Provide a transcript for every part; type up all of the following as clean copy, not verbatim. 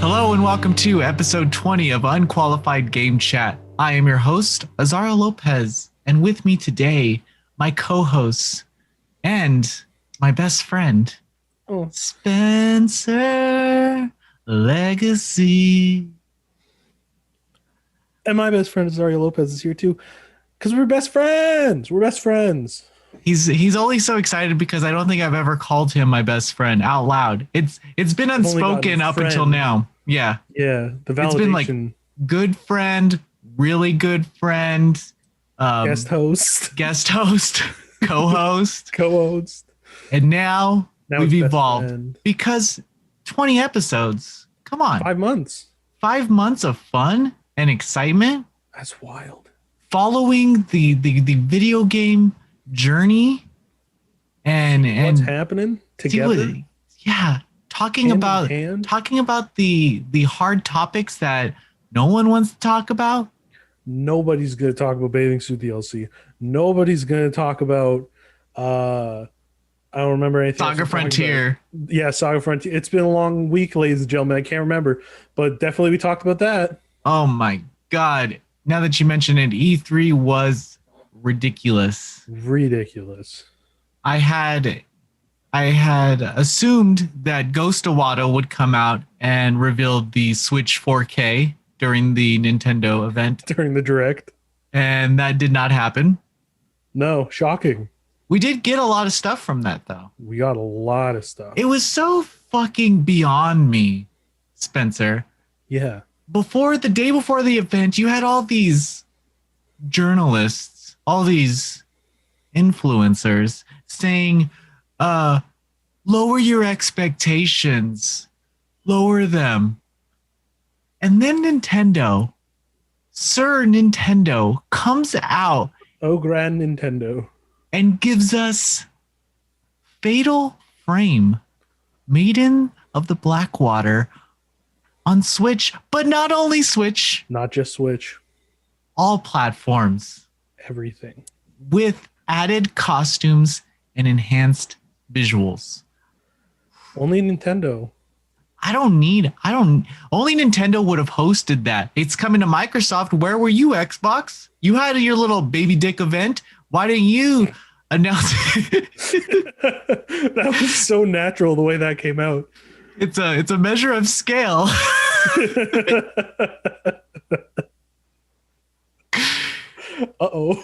Hello and welcome to episode 20 of Unqualified Game Chat. I am your host, Azario Lopez, and with me today, my co-hosts and my best friend, Spencer Legacy. And my best friend Azario Lopez is here too, because we're best friends. We're best friends. He's only so excited because I don't think I've ever called him my best friend out loud. It's been unspoken up until now. Yeah. Yeah. The validation. It's been like good friend, really good friend, guest host, co-host. And now we've evolved because 20 episodes. Come on. 5 months. 5 months of fun and excitement. That's wild. Following the video game journey and what's happening together. Talking about the hard topics that no one wants to talk about. Nobody's going to talk about Bathing Suit DLC. Nobody's going to talk about I don't remember anything. Saga Frontier. Yeah, Saga Frontier. It's been a long week, ladies and gentlemen. I can't remember, but definitely we talked about that. Oh my God. Now that you mention it, E3 was ridiculous. I had assumed that Ghost of Wado would come out and reveal the Switch 4K during the Nintendo event. During the Direct. And that did not happen. No, shocking. We did get a lot of stuff from that, though. We got a lot of stuff. It was so fucking beyond me, Spencer. Yeah. The day before the event, you had all these journalists, all these influencers saying, lower your expectations, lower them. And then Sir Nintendo comes out. Oh, Grand Nintendo. And gives us Fatal Frame, Maiden of the Blackwater on Switch, but not only Switch. Not just Switch. All platforms. Everything. With added costumes and enhanced visuals. Only Nintendo. Only Nintendo would have hosted that. It's coming to Microsoft. Where were you, Xbox? You had your little baby dick event. Why didn't you announce it? That was so natural the way that came out. It's a measure of scale. Uh-oh.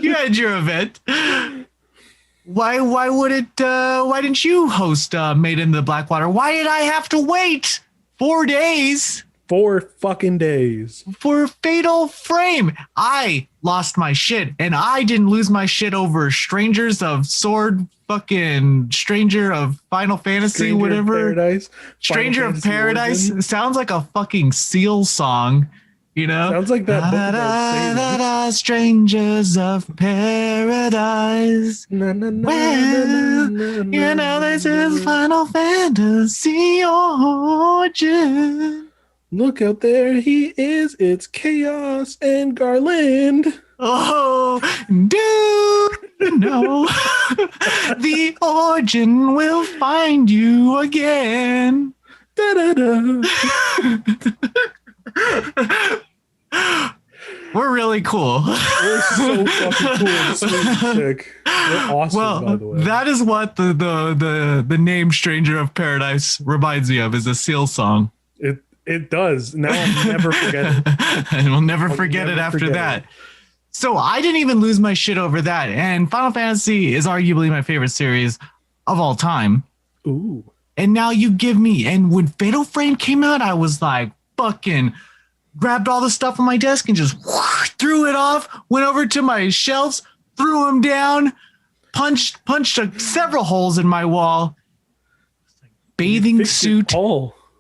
You had your event. Why didn't you host Maiden in the Blackwater? Why did I have to wait 4 days? 4 fucking days. For Fatal Frame. I lost my shit, and I didn't lose my shit over Strangers of Sword, fucking Stranger of Final Fantasy, Stranger of Paradise. Sounds like a fucking Seal song. You know, sounds like that. Strangers of Paradise. This is Final Fantasy Origin. Look out there, he is. It's Chaos and Garland. Oh, do you know the Origin will find you again. Da, da, da. We're really cool. We're so fucking cool and sick. We're awesome, by the way. That is what the name Stranger of Paradise reminds me of, is a Seal song. It does. Now I'll never forget it. And we'll never forget it after that. So I didn't even lose my shit over that. And Final Fantasy is arguably my favorite series of all time. Ooh. And now you give me, and when Fatal Frame came out, I was like, fucking grabbed all the stuff on my desk and just threw it off, went over to my shelves, threw them down, punched several holes in my wall. Bathing Suit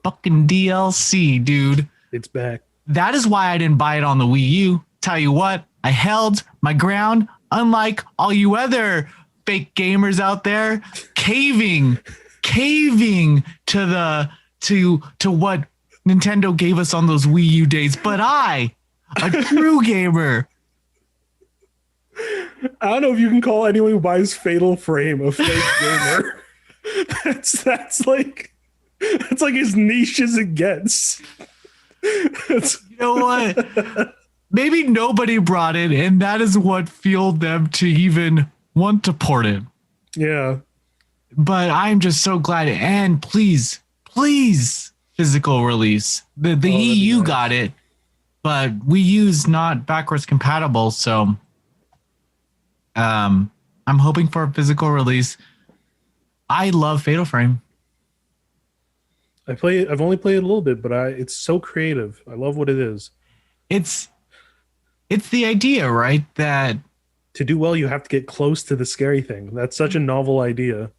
fucking DLC, dude. It's back. That is why I didn't buy it on the Wii U. Tell you what, I held my ground, unlike all you other fake gamers out there, caving to what Nintendo gave us on those Wii U days. But I, a true gamer. I don't know if you can call anyone who buys Fatal Frame a fake gamer. That's like It's like as niche as it gets. You know what? Maybe nobody brought it, and that is what fueled them to even want to port it. Yeah. But I'm just so glad. And please, physical release. The EU nice. got it, but Wii U's not backwards compatible. So I'm hoping for a physical release. I love Fatal Frame. I've only played it a little bit, but it's so creative. I love what it is. It's the idea, right? That to do well, you have to get close to the scary thing. That's such a novel idea.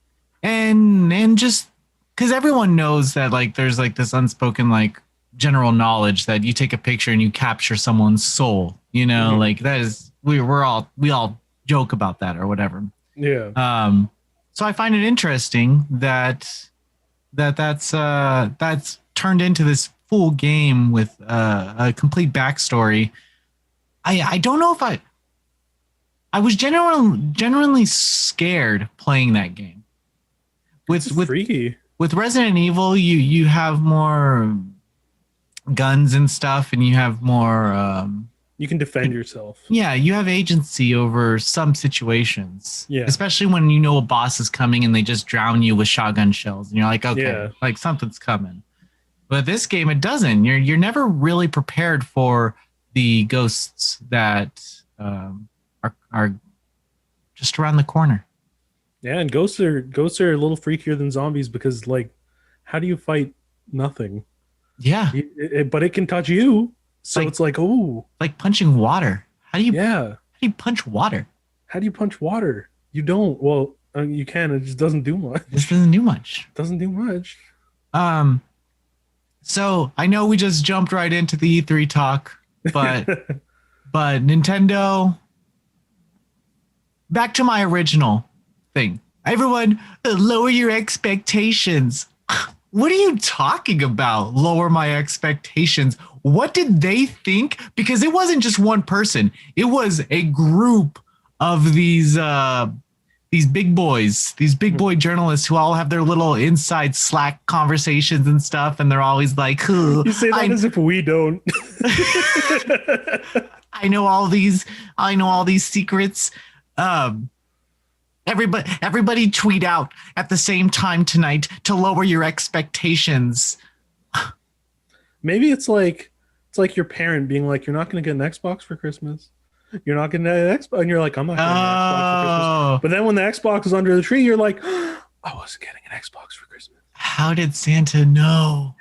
And just because everyone knows that like there's like this unspoken like general knowledge that you take a picture and you capture someone's soul. You know, like that is we all joke about that or whatever. Yeah. So I find it interesting that's turned into this full game with a complete backstory. I don't know if I was genuinely scared playing that game. With freaky. With Resident Evil, you have more guns and stuff, and you have more. You can defend yourself. Yeah, you have agency over some situations. Yeah, especially when you know a boss is coming and they just drown you with shotgun shells, and you're like, okay, like something's coming. But this game, it doesn't. You're never really prepared for the ghosts that are just around the corner. Yeah, and ghosts are a little freakier than zombies because, like, how do you fight nothing? Yeah, but it can touch you, so it's like, ooh, like punching water. How do you punch water? How do you punch water? You don't. Well, you can. It just doesn't do much. This doesn't do much. Doesn't do much. So I know we just jumped right into the E3 talk, but but Nintendo. Back to my original thing. Everyone, lower your expectations. What are you talking about? Lower my expectations. What did they think? Because it wasn't just one person. It was a group of these big boys, these big boy journalists who all have their little inside Slack conversations and stuff, and they're always like, you say that as if we don't. I know all these secrets. Everybody tweet out at the same time tonight to lower your expectations. Maybe it's like your parent being like, you're not going to get an Xbox for Christmas. You're not going to get an Xbox. And you're like, I'm not getting an Xbox for Christmas. But then when the Xbox is under the tree, you're like, I wasn't getting an Xbox for Christmas. How did Santa know?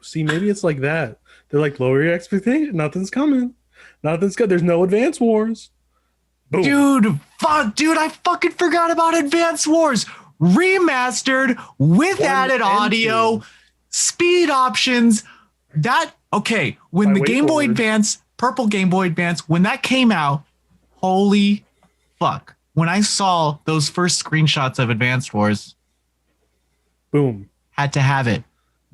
See, maybe it's like that. They're like, lower your expectations. Nothing's coming. Nothing's good. There's no Advance Wars. Boom. Dude, I fucking forgot about Advance Wars. Remastered with added audio, speed options. When the Game Boy Advance, purple Game Boy Advance, when that came out, holy fuck. When I saw those first screenshots of Advance Wars, boom. Had to have it.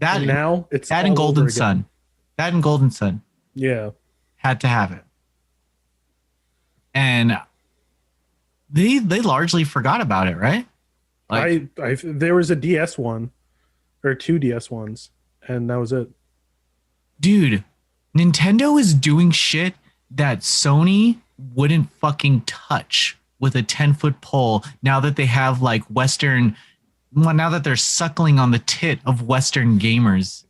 And now it's that and Golden Sun. That and Golden Sun. Yeah. Had to have it. And they largely forgot about it, right? Like, there was a DS one or 2 DS ones, and that was it. Dude, Nintendo is doing shit that Sony wouldn't fucking touch with a 10-foot pole now that they have like now that they're suckling on the tit of Western gamers.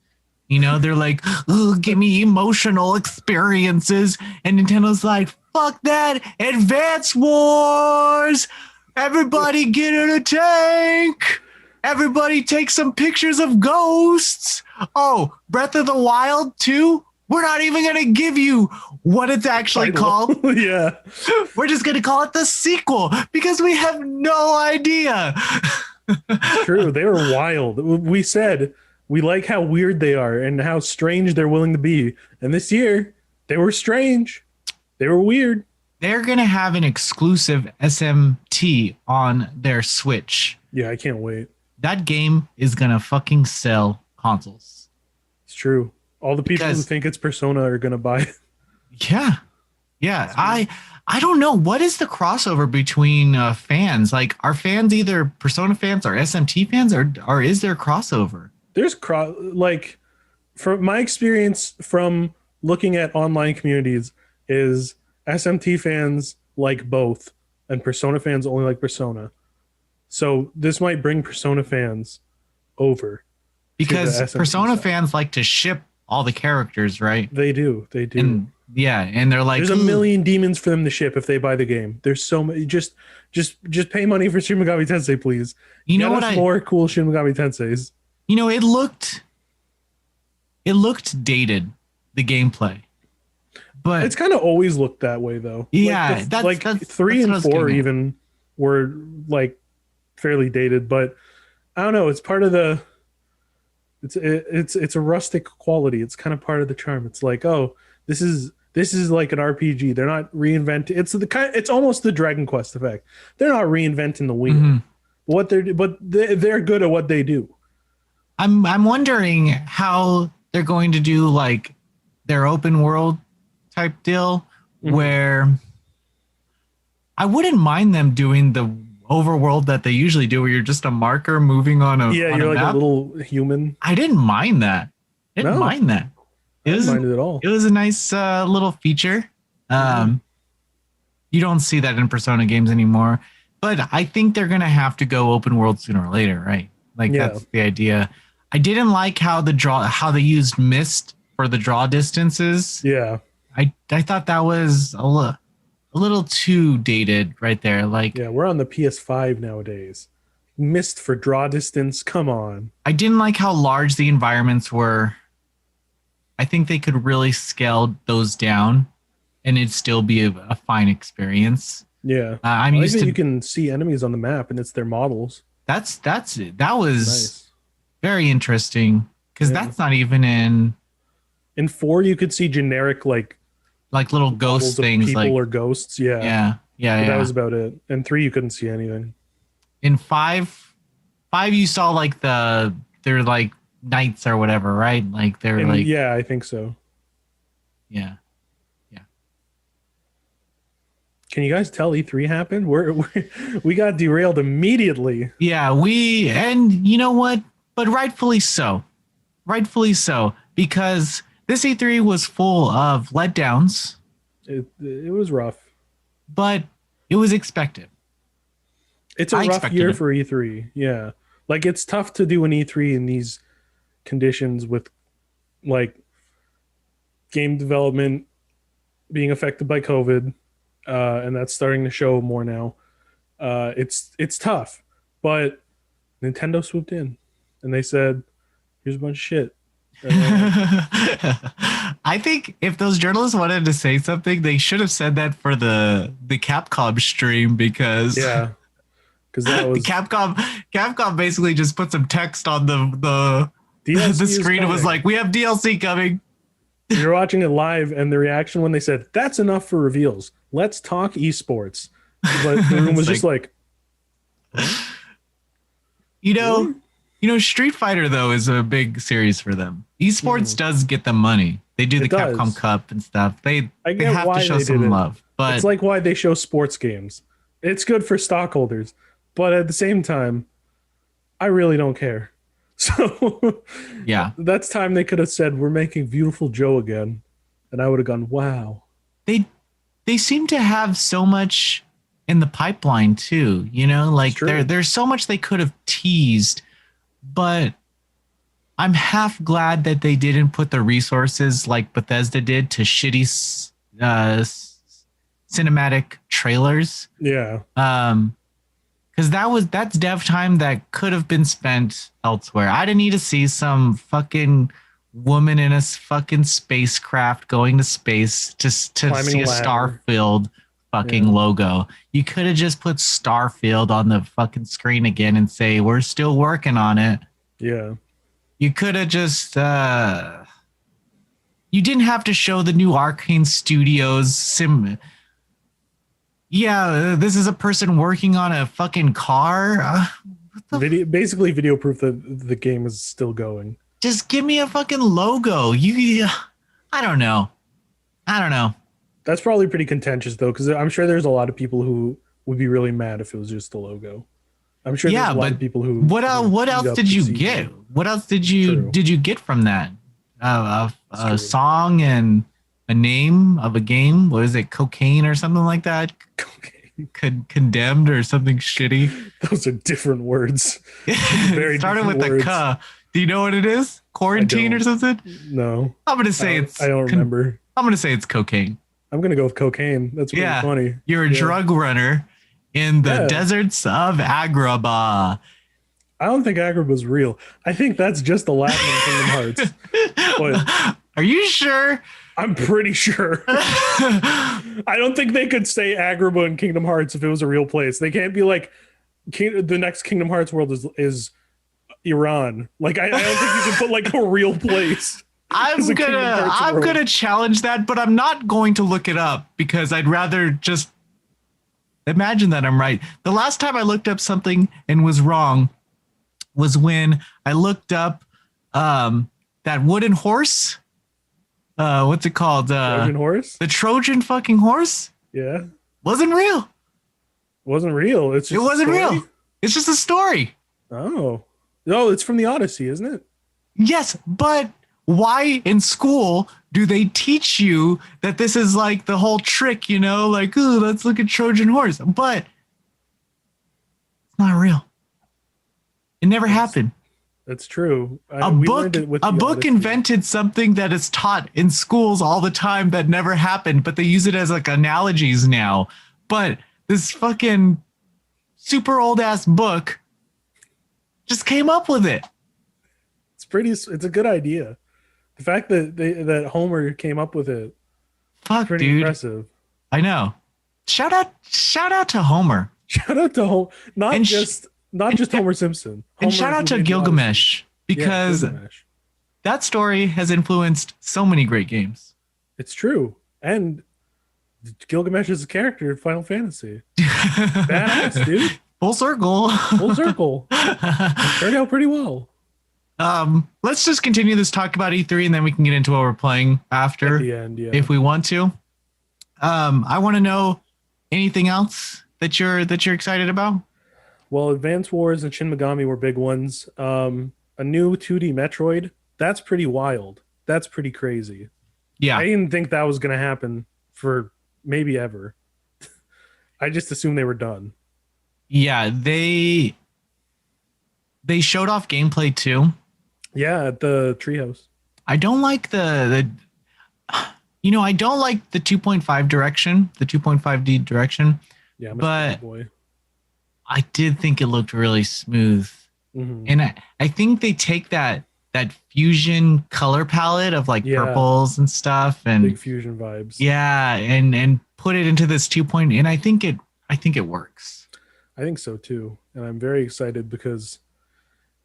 You know, they're like, oh, give me emotional experiences. And Nintendo's like, fuck that. Advance Wars. Everybody get in a tank. Everybody take some pictures of ghosts. Oh, Breath of the Wild 2? We're not even going to give you what it's actually called. Yeah. We're just going to call it the sequel because we have no idea. It's true. They were wild. We said we like how weird they are and how strange they're willing to be. And this year, they were strange. They were weird. They're going to have an exclusive SMT on their Switch. Yeah, I can't wait. That game is going to fucking sell consoles. It's true. All the people who think it's Persona are going to buy it. Yeah. Yeah. I don't know. What is the crossover between fans? Like, are fans either Persona fans or SMT fans, or is there crossover? there's like from my experience from looking at online communities is SMT fans like both and Persona fans only like Persona. So this might bring Persona fans over because Persona fans like to ship all the characters, right? They do. And and they're like, there's a million demons for them to ship if they buy the game. There's so many. Just pay money for Shin Megami Tensei, please. You know what? More cool Shin Megami Tenseis. You know, it looked dated, the gameplay, but it's kind of always looked that way, though. Yeah, like 3 and 4 even were like fairly dated, but I don't know. It's part of the. It's a rustic quality. It's kind of part of the charm. It's like, oh, this is like an RPG. They're not reinventing. It's almost the Dragon Quest effect. They're not reinventing the wheel. They're good at what they do. I'm wondering how they're going to do like their open world type deal, where I wouldn't mind them doing the overworld that they usually do, where you're just a marker moving on a you're like map. A little human. I didn't mind that. I didn't mind that. I didn't mind it at all. It was a nice little feature. You don't see that in Persona games anymore, but I think they're gonna have to go open world sooner or later, right? Like that's the idea. I didn't like how they used mist for the draw distances. Yeah, I thought that was a little too dated right there. Like, yeah, we're on the PS5 nowadays. Mist for draw distance. Come on. I didn't like how large the environments were. I think they could really scale those down and it'd still be a fine experience. Yeah. I'm used to, you can see enemies on the map and it's their models. That was nice. Very interesting because that's not even in 4 you could see generic like little ghost things, people like or ghosts. Yeah. That was about it. And 3, you couldn't see anything. In 5, you saw like they're like knights or whatever, right? Like they're like, yeah, I think so. Yeah. Can you guys tell E3 happened? We got derailed immediately. Yeah, and you know what? But rightfully so, because this E3 was full of letdowns. It was rough. But it was expected. It's a rough year for E3. Yeah. Like, it's tough to do an E3 in these conditions with, like, game development being affected by COVID, and that's starting to show more now. It's tough. But Nintendo swooped in, and they said, here's a bunch of shit. I think if those journalists wanted to say something, they should have said that for the Capcom stream, because that was Capcom basically just put some text on the screen and was like, we have DLC coming. You're watching it live, and the reaction when they said, that's enough for reveals, let's talk esports, but the room was just like Street Fighter, though, is a big series for them. Esports does get them money. They do the Capcom Cup and stuff. They have to show some love. But it's like why they show sports games. It's good for stockholders. But at the same time, I really don't care. So yeah, that's time they could have said, we're making Beautiful Joe again. And I would have gone, wow. They seem to have so much in the pipeline, too. Like there's so much they could have teased. But I'm half glad that they didn't put the resources like Bethesda did to shitty cinematic trailers. Yeah. Because that's dev time that could have been spent elsewhere. I didn't need to see some fucking woman in a fucking spacecraft going to space to see a Starfield fucking logo. You could have just put Starfield on the fucking screen again and say, we're still working on it. Yeah. You could have just you didn't have to show the new Arcane Studios this is a person working on a fucking car. Basically video proof that the game is still going. Just give me a fucking logo. I don't know. That's probably pretty contentious, though, because I'm sure there's a lot of people who would be really mad if it was just a logo. I'm sure there's a lot of people who. What else did you get? What else did you get from that? A song and a name of a game. What is it? Cocaine or something like that? Cocaine. Condemned or something shitty. Those are different words. Very started with words. A K. Do you know what it is? Quarantine or something? No. I'm gonna say I don't remember. I'm gonna say it's cocaine. I'm gonna go with cocaine. That's pretty funny. You're a drug runner in the deserts of Agrabah. I don't think Agrabah's real. I think that's just the Latin in Kingdom Hearts. But are you sure? I'm pretty sure. I don't think they could say Agrabah in Kingdom Hearts if it was a real place. They can't be like the next Kingdom Hearts world is Iran. Like I don't think you can put like a real place. I'm gonna challenge that, but I'm not going to look it up because I'd rather just imagine that I'm right. The last time I looked up something and was wrong was when I looked up that wooden horse. What's it called? Trojan horse? The Trojan fucking horse? Yeah. Wasn't real. Wasn't real. It wasn't real. It's just a story. Oh. No, it's from the Odyssey, isn't it? Yes, but why in school do they teach you that this is like the whole trick, you know, like, ooh, let's look at Trojan horse, but it's not real. It never happened. That's true. A book invented something that is taught in schools all the time that never happened, but they use it as like analogies now. But this fucking super old ass book just came up with it. It's a good idea. The fact that Homer came up with it. Fuck, pretty dude. Impressive. I know. Shout out to Homer. Shout out to Homer. Not just Homer Simpson. And shout out to Gilgamesh because that story has influenced so many great games. It's true. And Gilgamesh is a character in Final Fantasy. Badass, dude. Full circle. Full circle. Turned out pretty well. Let's just continue this talk about E3 and then we can get into what we're playing after at the end, if we want to. I want to know anything else that you're excited about? Well, Advance Wars and Shin Megami were big ones. A new 2D Metroid, that's pretty wild. That's pretty crazy. Yeah. I didn't think that was going to happen for maybe ever. I just assumed they were done. Yeah, they showed off gameplay too. Yeah, at the treehouse. I don't like I don't like the 2.5 direction, the 2.5D direction. Yeah, but I did think it looked really smooth. Mm-hmm. And I think they take that fusion color palette of like purples and stuff and big fusion vibes. Yeah, and put it into this 2.0, and I think it works. I think so too. And I'm very excited because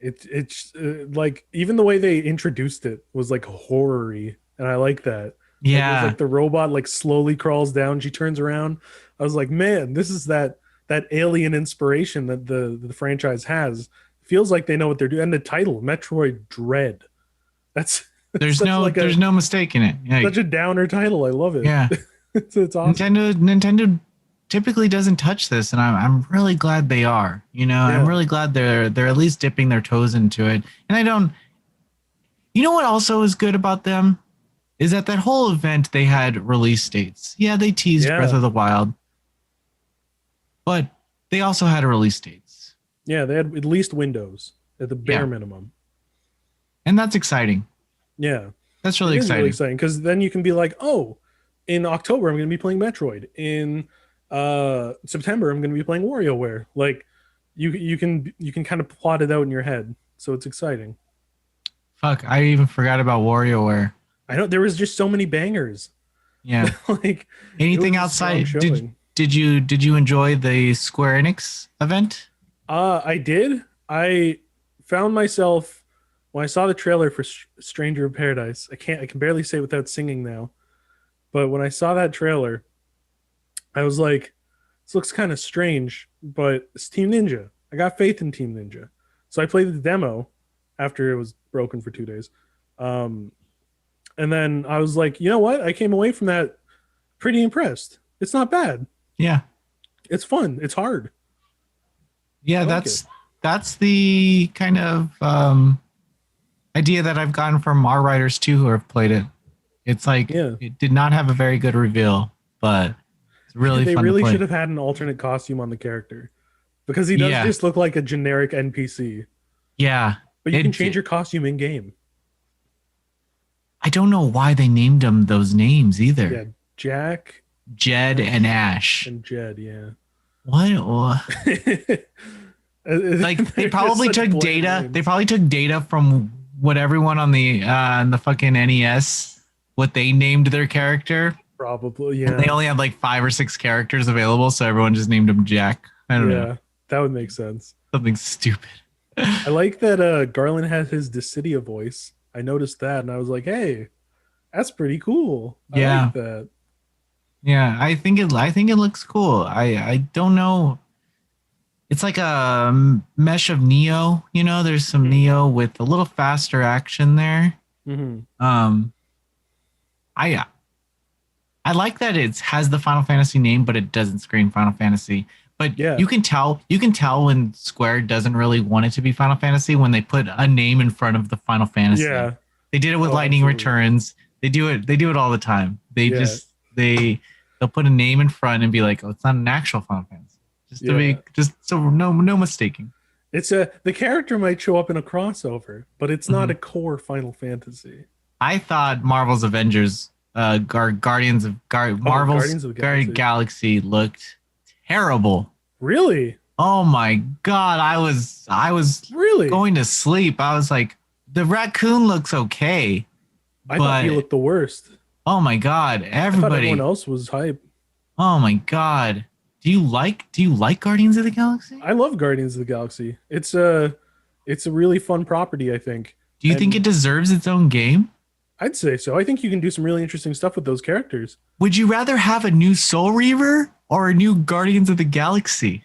it's like even the way they introduced it was like horror-y, and I like that. Yeah. Like, it was like the robot like slowly crawls down, she turns around. I was like, man, this is that alien inspiration that the franchise has. Feels like they know what they're doing. And the title, Metroid Dread. There's no mistake in it. Yeah. Such a downer title. I love it. Yeah. it's awesome. Nintendo typically doesn't touch this, and I'm really glad they are. You know, I'm really glad they're at least dipping their toes into it. And you know what also is good about them is that whole event they had release dates. Yeah, they teased Breath of the Wild, but they also had release dates. Yeah, they had at least windows at the bare minimum. And that's exciting. Yeah. That's really exciting. Really exciting because then you can be like, oh, in October, I'm going to be playing Metroid. In September, I'm going to be playing WarioWare. Like, you can kind of plot it out in your head. So it's exciting. Fuck, I even forgot about WarioWare. I know, there was just so many bangers. Yeah. Like anything outside. Did you enjoy the Square Enix event? I did. I found myself when I saw the trailer for Stranger of Paradise. I can barely say it without singing now. But when I saw that trailer, I was like, this looks kind of strange, but it's Team Ninja. I got faith in Team Ninja. So I played the demo after it was broken for 2 days. And then I was like, you know what? I came away from that pretty impressed. It's not bad. Yeah. It's fun. It's hard. Yeah, that's the kind of idea that I've gotten from our writers too who have played it. It's like Yeah. it did not have a very good reveal, but it's really They fun to really play. should have had an alternate costume on the character because he does Yeah, just look like a generic NPC. yeah. But you can change your costume in game. I don't know why they named them those names either. Yeah, Jack, Jed and Ash. and Jed. Yeah. What? Like they probably took data. Names. They probably took data from what everyone on the fucking NES, what they named their character. Probably, yeah. And they only had like 5 or 6 characters available, so everyone just named him Jack. I don't know. That would make sense. Something stupid. I like that Garland has his Dissidia voice. I noticed that and I was like, hey, that's pretty cool. I like that. Yeah, I think it looks cool. I don't know. It's like a mesh of Neo, you know, there's some Neo with a little faster action there. Mm-hmm. I like that it has the Final Fantasy name, but it doesn't scream Final Fantasy. But yeah, you can tell when Square doesn't really want it to be Final Fantasy when they put a name in front of the Final Fantasy. Yeah. They did it with Lightning Returns. They do it all the time. They'll put a name in front and be like, oh, it's not an actual Final Fantasy. Just so no mistaking. It's the character might show up in a crossover, but it's not a core Final Fantasy. I thought Marvel's Avengers, Guardians of the Galaxy looked terrible. Really? Oh my god! I was really going to sleep. I was like, the raccoon looks okay. I thought he looked the worst. Oh my god! Everybody. I thought everyone else was hype. Oh my god! Do you like Guardians of the Galaxy? I love Guardians of the Galaxy. It's a really fun property, I think. Do you think it deserves its own game? I'd say so. I think you can do some really interesting stuff with those characters. Would you rather have a new Soul Reaver or a new Guardians of the Galaxy?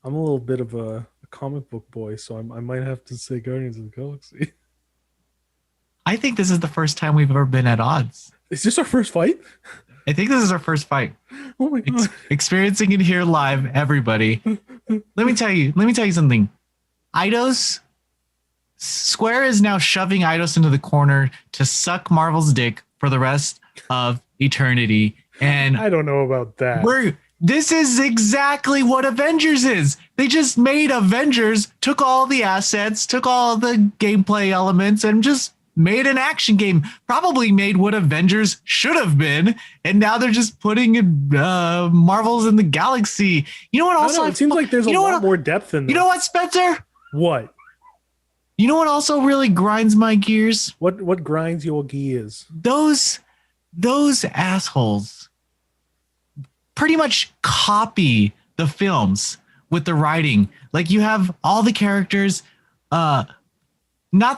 I'm a little bit of a comic book boy, so I might have to say Guardians of the Galaxy. I think this is the first time we've ever been at odds. Is this our first fight? I think this is our first fight. Oh my god! Experiencing it here live, everybody. Let me tell you something. Square is now shoving Eidos into the corner to suck Marvel's dick for the rest of eternity. And I don't know about that. This is exactly what Avengers is. They just made Avengers, took all the assets, took all the gameplay elements, and just made an action game. Probably made what Avengers should have been, and now they're just putting Marvels in the Galaxy. You know what? Also, it seems like there's a lot more depth in this. You know what, Spencer? What? You know what also really grinds my gears? What grinds your gears? Those assholes pretty much copy the films with the writing. Like you have all the characters not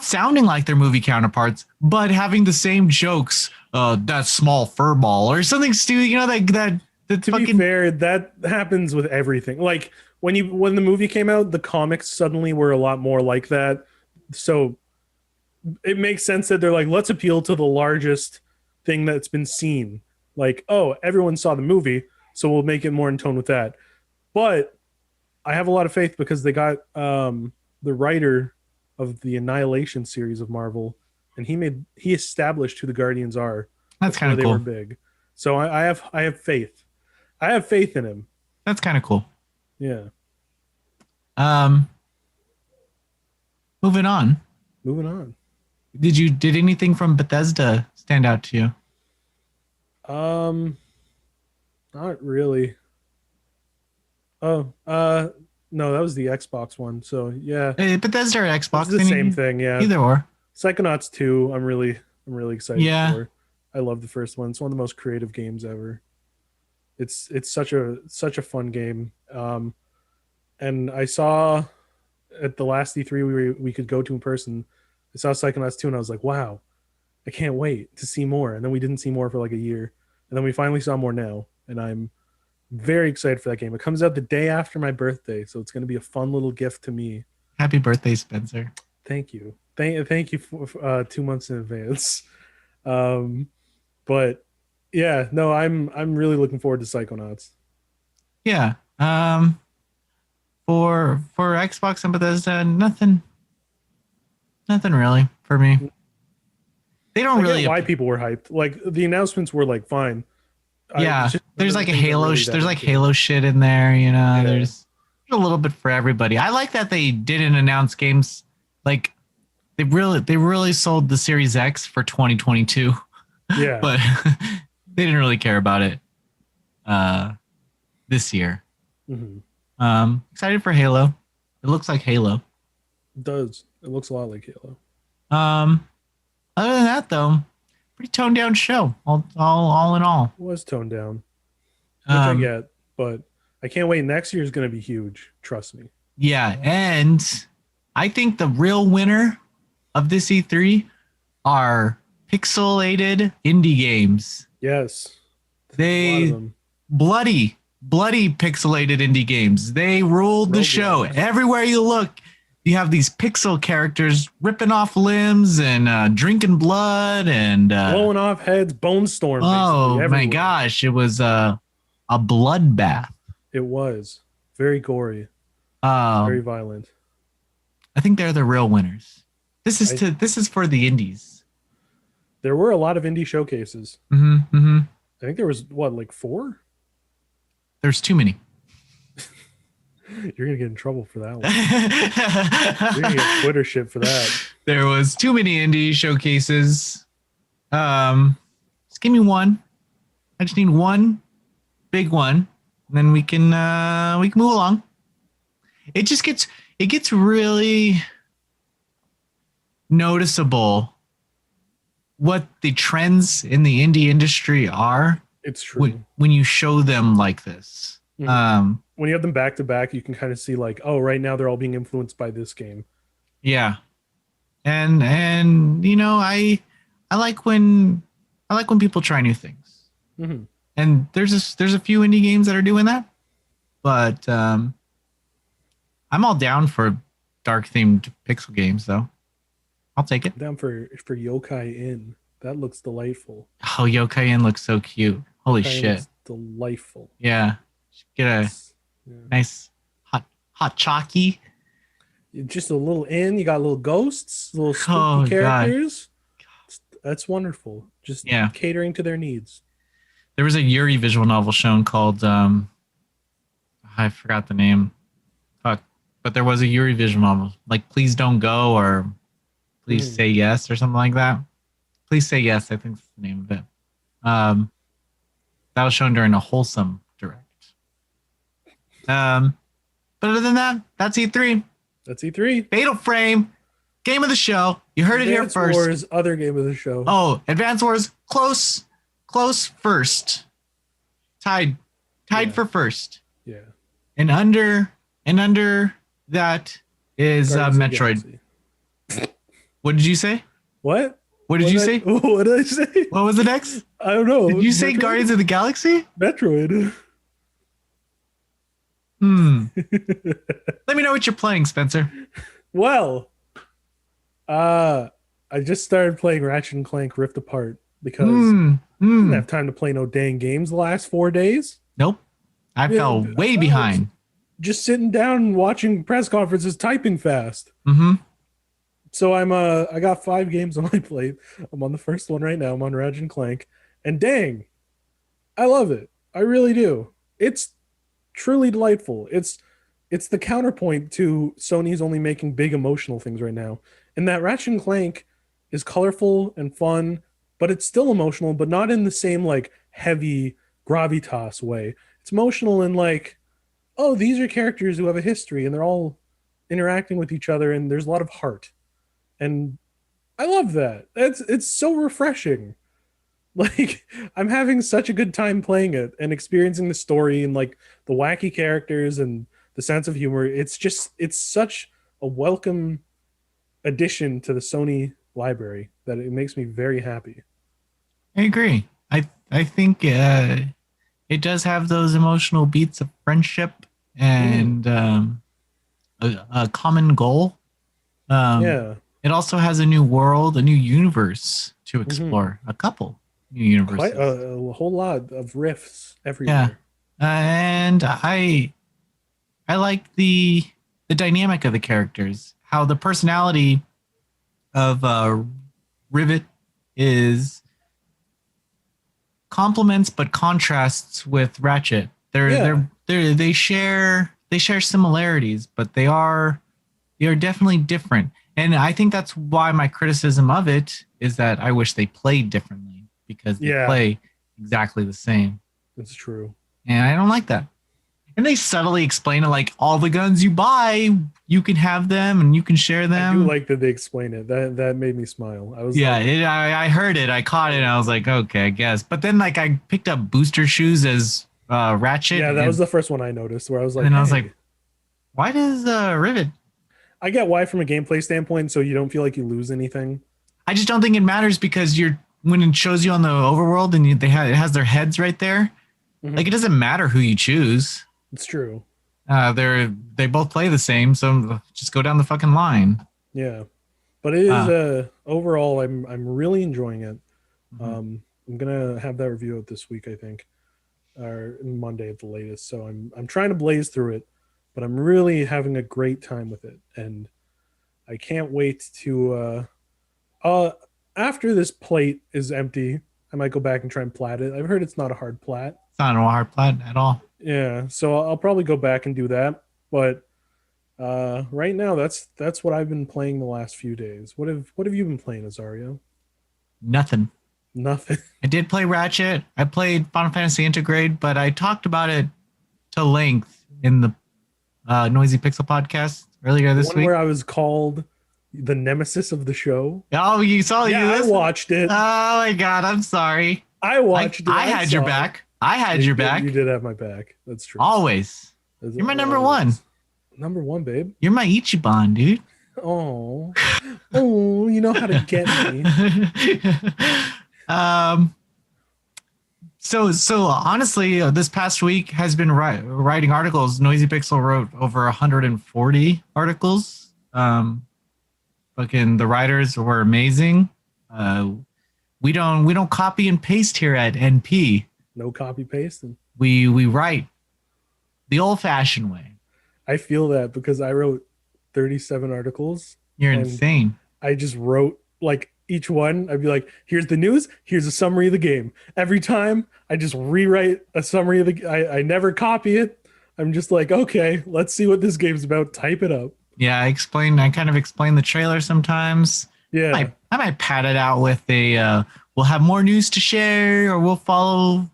sounding like their movie counterparts, but having the same jokes. That small furball or something stupid. You know that. To be fair, that happens with everything. Like when the movie came out, the comics suddenly were a lot more like that. So it makes sense that they're like, let's appeal to the largest thing that's been seen. Like, oh, everyone saw the movie, so we'll make it more in tone with that. But I have a lot of faith because they got the writer of the Annihilation series of Marvel, and he established who the Guardians are. That's kind of cool. They were big, so I have faith. I have faith in him. That's kind of cool. Yeah. Moving on. Did anything from Bethesda stand out to you? Not really. Oh, no, that was the Xbox one. So yeah. Bethesda or Xbox? It's the same thing, yeah. Either or. Psychonauts 2, I'm really excited for. I love the first one. It's one of the most creative games ever. It's such a fun game. And I saw at the last E3 we could go to in person, I saw Psychonauts 2 and I was like, wow, I can't wait to see more. And then we didn't see more for like a year. And then we finally saw more now. And I'm very excited for that game. It comes out the day after my birthday, so it's going to be a fun little gift to me. Happy birthday, Spencer. Thank you. Thank you for 2 months in advance. But yeah, no, I'm really looking forward to Psychonauts. Yeah. for Xbox and Bethesda, nothing really for me. They don't I really get why people were hyped. Like the announcements were like fine. Yeah, there's like a Halo. Really There's like Halo shit in there. There's a little bit for everybody. I like that they didn't announce games. Like they really sold the Series X for 2022. Yeah, but they didn't really care about it this year. Excited for Halo. It looks like Halo. It does. It looks a lot like Halo. Other than that, though, pretty toned down show. All in all, It was toned down, which I get, but I can't wait. Next year is going to be huge. Trust me. Yeah, and I think the real winner of this E3 are pixelated indie games. Yes, they bloody pixelated indie games. They ruled the show. Everywhere you look, you have these pixel characters ripping off limbs and drinking blood and blowing off heads, bone storm. Oh my gosh, it was a bloodbath. It was very gory, very violent. I think they're the real winners. This is for the indies. There were a lot of indie showcases. I think there was like 4. There's too many. You're gonna get in trouble for that one. You're gonna get Twitter shit for that. There was too many indie showcases. Just give me one. I just need one big one, and then we can move along. It gets really noticeable what the trends in the indie industry are. It's true when you show them like this. When you have them back to back, you can kind of see like, oh, right now they're all being influenced by this game. Yeah, and I like when people try new things. And there's a few indie games that are doing that, but I'm all down for dark themed pixel games though. I'll take it. I'm down for Yokai Inn. That looks delightful. Oh, Yokai Inn looks so cute. Holy shit. Looks delightful. Yeah. Get a nice hot chalky. Just a little inn. You got little ghosts, little spooky characters. God. That's wonderful. Just catering to their needs. There was a Yuri visual novel shown called I forgot the name. Fuck. But there was a Yuri visual novel. Like Please Don't Go or Please Say Yes or something like that. Please Say Yes, I think is the name of it. That was shown during a Wholesome Direct. But other than that, that's E3. That's E3. Fatal Frame, game of the show. You heard it here first. Advance Wars, other game of the show. Oh, Advance Wars, close first. Tied for first. Yeah. And under that is Metroid. What did you say? What? What did you say? What did I say? What was the next? I don't know. Did you say Guardians of the Galaxy? Metroid. Let me know what you're playing, Spencer. Well, I just started playing Ratchet and Clank Rift Apart because I didn't have time to play no dang games the last 4 days. Nope. I fell way behind. Just sitting down and watching press conferences, typing fast. So I got 5 games on my plate. I'm on the first one right now. I'm on Ratchet and Clank. And dang, I love it. I really do. It's truly delightful. It's the counterpoint to Sony's only making big emotional things right now. And that Ratchet and Clank is colorful and fun, but it's still emotional, but not in the same like heavy gravitas way. It's emotional in like, oh, these are characters who have a history and they're all interacting with each other and there's a lot of heart. And I love that. It's so refreshing. Like, I'm having such a good time playing it and experiencing the story and like the wacky characters and the sense of humor. It's such a welcome addition to the Sony library that it makes me very happy. I agree. I think it does have those emotional beats of friendship and a common goal. It also has a new world, a new universe to explore. A couple new universes. Quite a whole lot of rifts everywhere. Yeah. And I I like the dynamic of the characters, how the personality of Rivet is complements but contrasts with Ratchet. They share similarities, but they are definitely different. And I think that's why my criticism of it is that I wish they played differently, because they play exactly the same. That's true. And I don't like that. And they subtly explain it, like, all the guns you buy, you can have them and you can share them. I do like that they explain it. That made me smile. I was I heard it. I caught it and I was like, okay, I guess. But then, like, I picked up booster shoes as Ratchet. Yeah, that was the first one I noticed, where I was like, and I was like, why does Rivet? I get why from a gameplay standpoint, so you don't feel like you lose anything. I just don't think it matters, because when it shows you on the overworld and it has their heads right there, like, it doesn't matter who you choose. It's true. They both play the same, so just go down the fucking line. Yeah, but it is overall, I'm really enjoying it. I'm gonna have that review out this week, I think, or Monday at the latest. So I'm trying to blaze through it, but I'm really having a great time with it, and I can't wait to. After this plate is empty, I might go back and try and plat it. I've heard it's not a hard plat. It's not a hard plat at all. Yeah, so I'll probably go back and do that. But right now, that's what I've been playing the last few days. What have you been playing, Azario? Nothing. I did play Ratchet. I played Final Fantasy Integrate, but I talked about it to length in the Noisy Pixel podcast earlier this week. Where I was called the nemesis of the show. Oh, you saw it? Yeah, I watched it. Oh my god, I'm sorry. I watched it. I had your back. I had your back. You did have my back. That's true. Always. You're my number one. Number one, babe. You're my Ichiban, dude. Oh, you know how to get me. So honestly, this past week has been writing articles. Noisy Pixel wrote over 140 articles. Fucking the writers were amazing. We don't copy and paste here at NP. No copy pasting. We write the old-fashioned way. I feel that because I wrote 37 articles. You're insane. I just wrote, like, each one. I'd be like, here's the news. Here's a summary of the game. Every time I just rewrite a summary of I never copy it. I'm just like, okay, let's see what this game's about. Type it up. Yeah, I kind of explain the trailer sometimes. Yeah. I might pad it out with we'll have more news to share, or we'll follow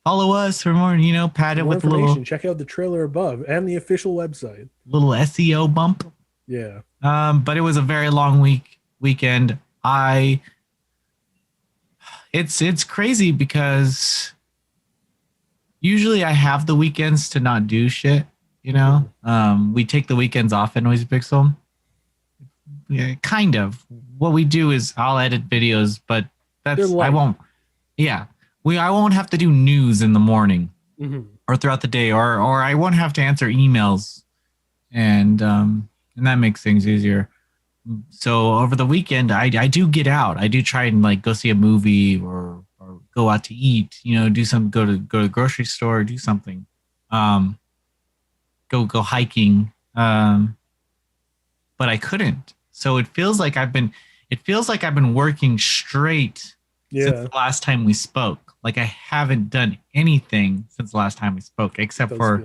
us for more, pad it with a little. Check out the trailer above and the official website. Little SEO bump. Yeah. But it was a very long weekend. It's crazy because usually I have the weekends to not do shit, We take the weekends off at Noisy Pixel. Yeah, kind of. What we do is I'll edit videos, but I won't. Yeah. I won't have to do news in the morning or throughout the day, or I won't have to answer emails, and that makes things easier. So over the weekend, I do get out. I do try and, like, go see a movie or go out to eat. Go to the grocery store, do something. Go hiking. But I couldn't. So it feels like I've been working straight since the last time we spoke. Like, I haven't done anything since the last time we spoke, except for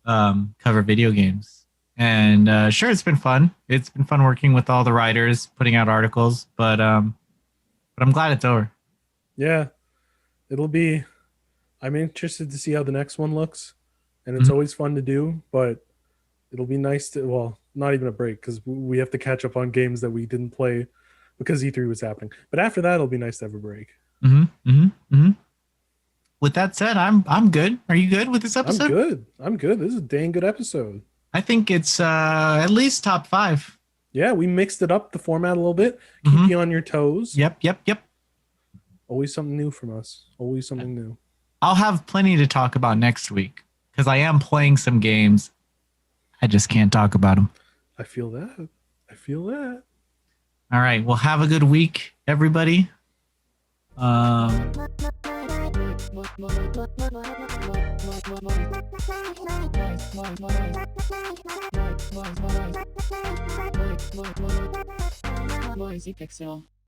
cover video games. And sure, it's been fun. It's been fun working with all the writers, putting out articles, but I'm glad it's over. Yeah, it'll be. I'm interested to see how the next one looks, and it's always fun to do. But it'll be nice to, well, not even a break, because we have to catch up on games that we didn't play because E3 was happening. But after that, it'll be nice to have a break. With that said, I'm good. Are you good with this episode? I'm good. This is a dang good episode. I think it's at least top 5. Yeah, we mixed it up, the format a little bit. Keep you on your toes. Yep. Always something new from us. Always something new. I'll have plenty to talk about next week, because I am playing some games. I just can't talk about them. I feel that. All right. Well, have a good week, everybody. Noisy Pixel.